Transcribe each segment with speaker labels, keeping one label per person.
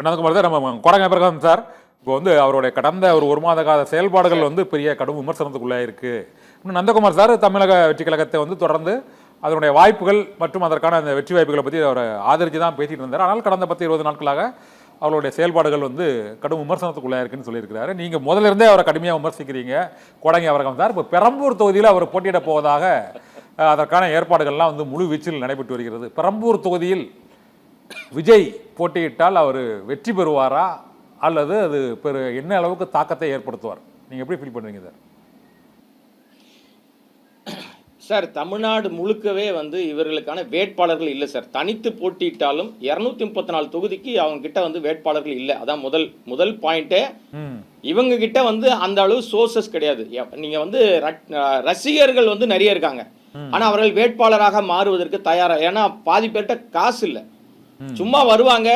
Speaker 1: Nandakumar sir, நம்ம கொடங்க பிரகாசம் sir, இப்போ வந்து அவருடைய கடந்த ஒரு மாத கால செயல்பாடுகள் வந்து பெரிய கடும் விமர்சனத்துக்குள்ளே இருக்கு. இன்னும் நந்தகுமார் சார் தமிழக வெற்றி கழகத்தை வந்து தொடர்ந்து அதனுடைய வாய்ப்புகள் மற்றும் அதற்கான அந்த வெற்றி வாய்ப்புகளை பற்றி அவர் ஆதரித்து தான் பேசிட்டு இருந்தார். ஆனால் கடந்த 10-20 நாட்களாக அவருடைய செயல்பாடுகள் வந்து கடும் விமர்சனத்துக்குள்ளே இருக்குன்னு சொல்லியிருக்கிறாரு. நீங்கள் முதல்ல இருந்தே அவரை கடுமையாக விமர்சிக்கிறீங்க கொடங்க பிரகாசம் சார். இப்போ பெரம்பூர் தொகுதியில் அவர் போட்டியிட போவதாக அதற்கான ஏற்பாடுகள்லாம் வந்து முழு வீச்சில் நடைபெற்று வருகிறது. பெரம்பூர் தொகுதியில் விஜய் போட்டியிட்டால் அவர் வெற்றி பெறுவாரா அல்லது அது என்ன அளவுக்கு தாக்கத்தை ஏற்படுத்துவார்? நீங்கள் எப்படி ஃபீல் பண்ணுறீங்க சார்?
Speaker 2: சார், தமிழ்நாடு முழுக்கவே வந்து இவர்களுக்கான வேட்பாளர்கள் இல்லை சார். தனித்து போட்டியிட்டாலும் 234 தொகுதிக்கு அவங்க கிட்ட வந்து வேட்பாளர்கள் இல்லை. அதான் முதல் பாயிண்டே. இவங்க கிட்ட வந்து அந்த அளவு சோர்சஸ் கிடையாது. நீங்க வந்து ரசிகர்கள் வந்து நிறைய இருக்காங்க, ஆனா அவர்கள் வேட்பாளராக மாறுவதற்கு தயாரா, ஏன்னா பாதி பேர்கிட்ட காசு இல்லை. சும்மா வருவாங்க,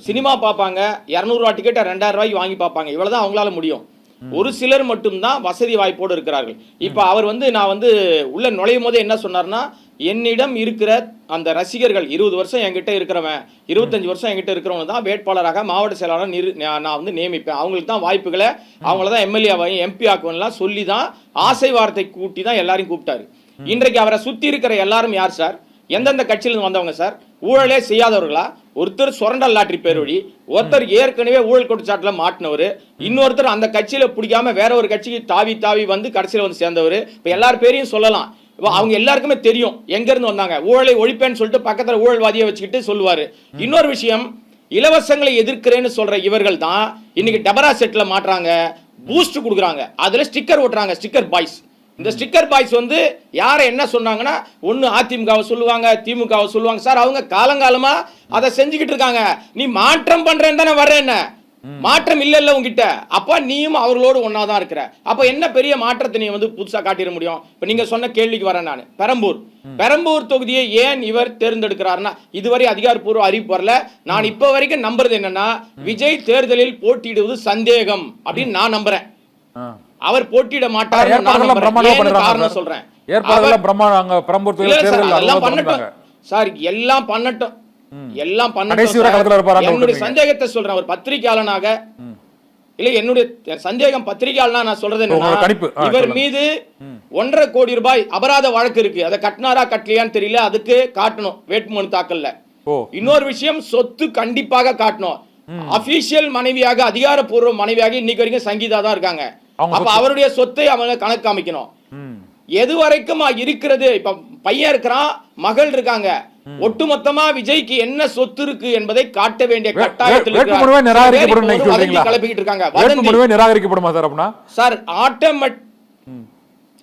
Speaker 2: சினிமா பார்ப்பாங்க, 200 ரூபா டிக்கெட்டை 2000 ரூபாய்க்கு வாங்கி பார்ப்பாங்க. இவ்வளவுதான் அவங்களால முடியும். ஒரு சிலர் மட்டும்தான் வசதி வாய்ப்போடு இருக்கிறார்கள். இப்ப அவர் வந்து நான் வந்து உள்ள நுழையும் போதே என்ன சொன்னார்னா, என்னிடம் இருக்கிற அந்த ரசிகர்கள் 20 வருஷம் என்கிட்ட இருக்கிறவன், 25 வருஷம் என்கிட்ட இருக்கிறவங்க தான் வேட்பாளராக மாவட்ட செயலாளர் நான் வந்து நியமிப்பேன். அவங்களுக்கு தான் வாய்ப்புகளை, அவங்கள தான் எம்எல்ஏவையும் எம்பி ஆக்குவன்லாம் சொல்லி தான் ஆசை வார்த்தை கூட்டி தான் எல்லாரையும் கூப்பிட்டாரு. இன்றைக்கு அவரை சுத்தி இருக்கிற எல்லாரும் யார் சார்? எந்தெந்த கட்சியிலிருந்து வந்தவங்க சார்? ஊழலே செய்யாதவர்களா? ஒருத்தர் சுரண்டல் லாட்டரி பேர் வழி, ஒருத்தர் ஏற்கனவே ஊழல் குற்றச்சாட்டுல மாட்டினவர், இன்னொருத்தர் அந்த கட்சியில பிடிக்காம வேற ஒரு கட்சிக்கு தாவி வந்து கடைசியில வந்து சேர்ந்தவர். இப்ப எல்லார் பேரையும் சொல்லலாம். அவங்க எல்லாருக்குமே தெரியும் எங்க இருந்து வந்தாங்க. ஊழலை ஒழிப்பேன்னு சொல்லிட்டு பக்கத்துல ஊழல்வாதியை வச்சுக்கிட்டு சொல்லுவாரு. இன்னொரு விஷயம், இலவசங்களை எதிர்க்கிறேன்னு சொல்ற இவர்கள் தான் இன்னைக்கு டபரா செட்ல மாட்டுறாங்க, பூஸ்ட் கொடுக்குறாங்க, அதுல ஸ்டிக்கர் ஓட்டுறாங்க, ஸ்டிக்கர் பாய்ஸ். இந்த ஸ்டிக்கர் பாய்ஸ் வந்து யாரை என்ன சொன்னாங்கன்னா, ஒன்று அதிமுகவை சொல்லுவாங்க, திமுகவை சொல்லுவாங்க. சார், அவங்க காலங்காலமா அதை செஞ்சுக்கிட்டு இருக்காங்க. நீ மாற்றம் பண்றேன்னு தானே வர்ற, என்ன மாற்றம் இல்ல உங்ககிட்ட. அப்ப நீயும் அவர்களோடு ஒன்னாதான் இருக்கிற. அப்ப என்ன பெரிய மாற்றத்தை நீ வந்து புதுசா காட்டிட முடியும்? இப்ப நீங்க சொன்ன கேள்விக்கு வரேன் நான். பெரம்பூர் தொகுதியை ஏன் இவர் தேர்ந்தெடுக்கிறார்னா, இதுவரை அதிகாரப்பூர்வ அறிவிப்பு வரல. நான் இப்ப வரைக்கும் நம்புறது என்னன்னா, விஜய் தேர்தலில் போட்டியிடுவது சந்தேகம் அப்படின்னு நான் நம்புறேன். அவர் போட்டியிட மாட்டார். காரணம் சொல்றேன். சார், எல்லாம் பண்ணட்டும், எல்லாம் பண்ணட்டும். என்னுடைய சந்தேகத்தை சொல்றேன். ஒரு பத்திரிகையாளனாக இல்ல, என்னுடைய சந்தேகம் பத்திரிகையாளனா நான் சொல்றது என்னன்னா, இவர் மீது 1.5 கோடி ரூபாய் அபராத வழக்கு இருக்கு. அதை கட்டினாரா கட்டலையான்னு தெரியல. அதுக்கு காட்டணும் வேட்புமனு தாக்கல்ல. இன்னொரு விஷயம், சொத்து கண்டிப்பாக காட்டணும். அபிஷியல் மனைவியாக, அதிகாரப்பூர்வ மனைவியாக இன்னைக்கு வரைக்கும் சங்கீதா தான் இருக்காங்க. அப்ப அவருடைய சொத்தை அவங்க கணக்கு காமிக்கணும். எது வரைக்கும் இருக்கிறது? இப்ப பையன் இருக்கிறான், மகள் இருக்காங்க. ஒட்டுமொத்தமா விஜய்க்கு என்ன சொத்து இருக்கு என்பதை காட்ட வேண்டிய கட்டாயத்தில் கிளப்பிக்கிட்டு இருக்காங்க. சார்,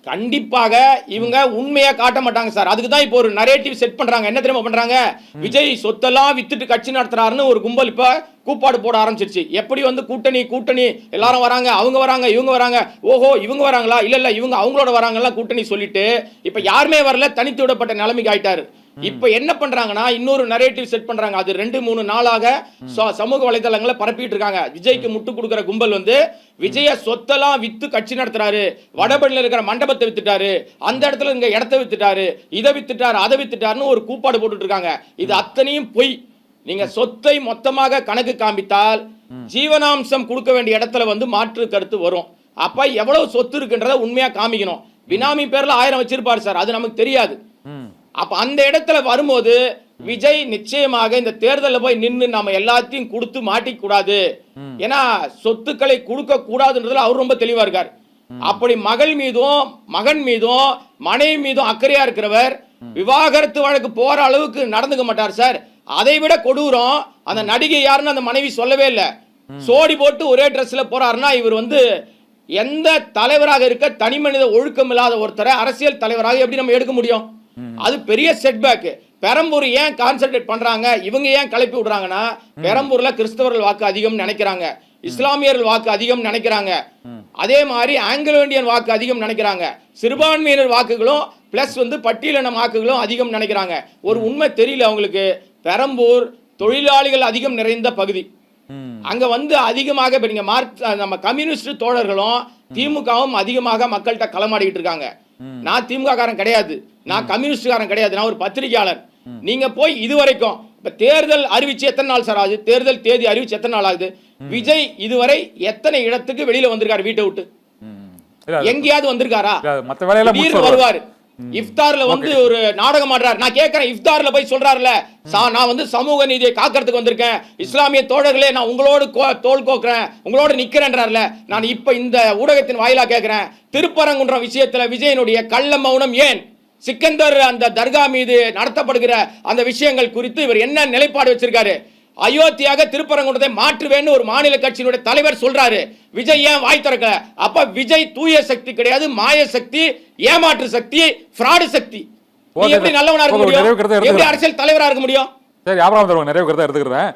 Speaker 2: கண்டிப்பாக இவங்க உண்மையா காட்ட மாட்டாங்க சார். அதுக்கு தான் இப்போ ஒரு நரேட்டிவ் செட் பண்றாங்க. என்ன தெரியுமா பண்றாங்க? விஜய் சொத்தெல்லாம் வித்துட்டு கட்சி நடத்துறாருன்னு ஒரு கும்பல் இப்ப கூப்பாடு போட ஆரம்பிச்சிருச்சு. எப்படி வந்து கூட்டணி எல்லாரும் வராங்க, அவங்க வராங்க, இவங்க வராங்க, ஓஹோ இவங்க வராங்களா, இல்ல இவங்க அவங்களோட வராங்களா கூட்டணி சொல்லிட்டு இப்ப யாருமே வரல, தனித்து விடப்பட்ட நிலைமைக்கு ஆயிட்டாரு. இப்ப என்ன பண்றாங்கன்னா, இன்னொரு நரேட்டிவ் செட் பண்றாங்க. அது 2-3 நாளாக சமூக வலைதளங்களை பரப்பிட்டு இருக்காங்க. விஜய்க்கு முட்டு கொடுக்கிற கும்பல் வந்து விஜய சொத்தெல்லாம் வித்து கட்சி நடத்துறாரு, வடபழனியில் இருக்கிற மண்டபத்தை வித்துட்டாரு, அந்த இடத்துல இங்க இடத்தை வித்துட்டாரு, இதை வித்துட்டாரு, அதை வித்துட்டாருன்னு ஒரு கூப்பாடு போட்டுட்டு இருக்காங்க. இது அத்தனையும் பொய். நீங்க சொத்தை மொத்தமாக கணக்கு காமித்தால் ஜீவனாம்சம் கொடுக்க வேண்டிய இடத்துல வந்து மாற்று கருத்து வரும். அப்ப எவ்வளவு சொத்து இருக்குன்றத உண்மையா காமிக்கணும். பினாமி பேர்ல 1000 வச்சிருப்பாரு சார், அது நமக்கு தெரியாது. அப்ப அந்த இடத்துல வரும்போது விஜய் நிச்சயமாக இந்த தேர்தலில் போய் நின்று நாம எல்லாத்தையும் கொடுத்து மாட்டிக்க கூடாது. ஏன்னா சொத்துக்களை கொடுக்க கூடாதுன்றதுல அவர் ரொம்ப தெளிவா இருக்கார். அப்படி மகள் மீதும் மகன் மீதும் மனைவி மீதும் அக்கறையா இருக்கிறவர் விவாகரத்து வழக்கு போற அளவுக்கு நடந்துக்க மாட்டார் சார். அதை விட கொடூரம், அந்த நடிகை யாருன்னு அந்த மனைவி சொல்லவே இல்லை. சோடி போட்டு ஒரே ட்ரெஸ்ல போறாருன்னா இவர் வந்து எந்த தலைவராக இருக்க தனி மனித ஒழுக்கம் இல்லாத ஒருத்தரை அரசியல் தலைவராக எப்படி நம்ம எடுக்க முடியும்? அது பெரிய செட்பேக். பெரம்பூர் ஏன் கான்சென்ட்ரேட் பண்றாங்க, இவங்க ஏன் கிளப்பி விடுறாங்கன்னா, பெரம்பூர்ல கிறிஸ்தவர்கள் வாக்கு அதிகம் நினைக்கிறாங்க, இஸ்லாமியர்கள் வாக்கு அதிகம் நினைக்கிறாங்க, அதே மாதிரி ஆங்கிலோ இந்தியன் வாக்கு அதிகம் நினைக்கிறாங்க, சிறுபான்மையினர் வாக்குகளும் பிளஸ் வந்து பட்டியலின வாக்குகளும் அதிகம் நினைக்கிறாங்க. ஒரு உண்மை தெரியல அவங்களுக்கு. பெரம்பூர் தொழிலாளிகள் அதிகம் நிறைந்த பகுதி. அங்க வந்து அதிகமாக இப்ப நீங்க நம்ம கம்யூனிஸ்ட் தோழர்களும் திமுகவும் அதிகமாக மக்கள்கிட்ட களமாடிக்கிட்டு இருக்காங்க. நான் திமுக காரன் கிடையாது, நான் கம்யூனிஸ்ட் காரன் கிடையாது, நான் ஒரு பத்திரிகையாளர். நீங்க போய் இதுவரைக்கும் இப்ப தேர்தல் அறிவிச்சு எத்தனை நாள் சார் ஆகுது? தேர்தல் தேதி அறிவிச்சு எத்தனை நாள் ஆகுது? விஜய் இதுவரை எத்தனை இடத்துக்கு வெளியில வந்திருக்காரு வீட்டை விட்டு? எங்கேயாவது வந்திருக்காரா?
Speaker 1: மத்த வேலையெல்லாம்
Speaker 2: திடீர்னு வருவாரு. இஃப்தார்ல வந்து ஒரு நாடகம் ஆடுறாரு. நான் கேட்கிறேன், இஃப்தார்ல போய் சொல்றாருல, நான் வந்து சமூக நீதியை காக்கிறதுக்கு வந்திருக்கேன், இஸ்லாமிய தோழர்களே நான் உங்களோடு தோள் கோக்குறேன், உங்களோட நிக்கிறேன்றாருல. நான் இப்ப இந்த ஊடகத்தின் வாயிலா கேட்கிறேன், திருப்பரங்குன்றம் விஷயத்துல விஜயனுடைய கள்ள மௌனம் ஏன்? சிக்கந்தர் அந்த தர்கா மீது நடத்தப்படுகிற அந்த விஷயங்கள் குறித்து இவர் என்ன நிலைப்பாடு வச்சிருக்காரு? அயோத்தியாக திருப்பரங்குன்றத்தை மாற்றுவேன்னு ஒரு மாநில கட்சியினுடைய தலைவர் சொல்றாரு. விஜய் ஏன் வாய் திறக்கல? அப்ப விஜய் தூய சக்தி கிடையாது, மாய சக்தி, ஏமாற்று சக்தி, ஃப்ராடு சக்தி. நீ எப்படி நல்லவனா இருக்க முடியும்? எப்படி அரசியல் தலைவரா இருக்க முடியும்?
Speaker 1: சரி, அப்புறம் நிறைய கருத்தை எடுத்துக்கிறேன்.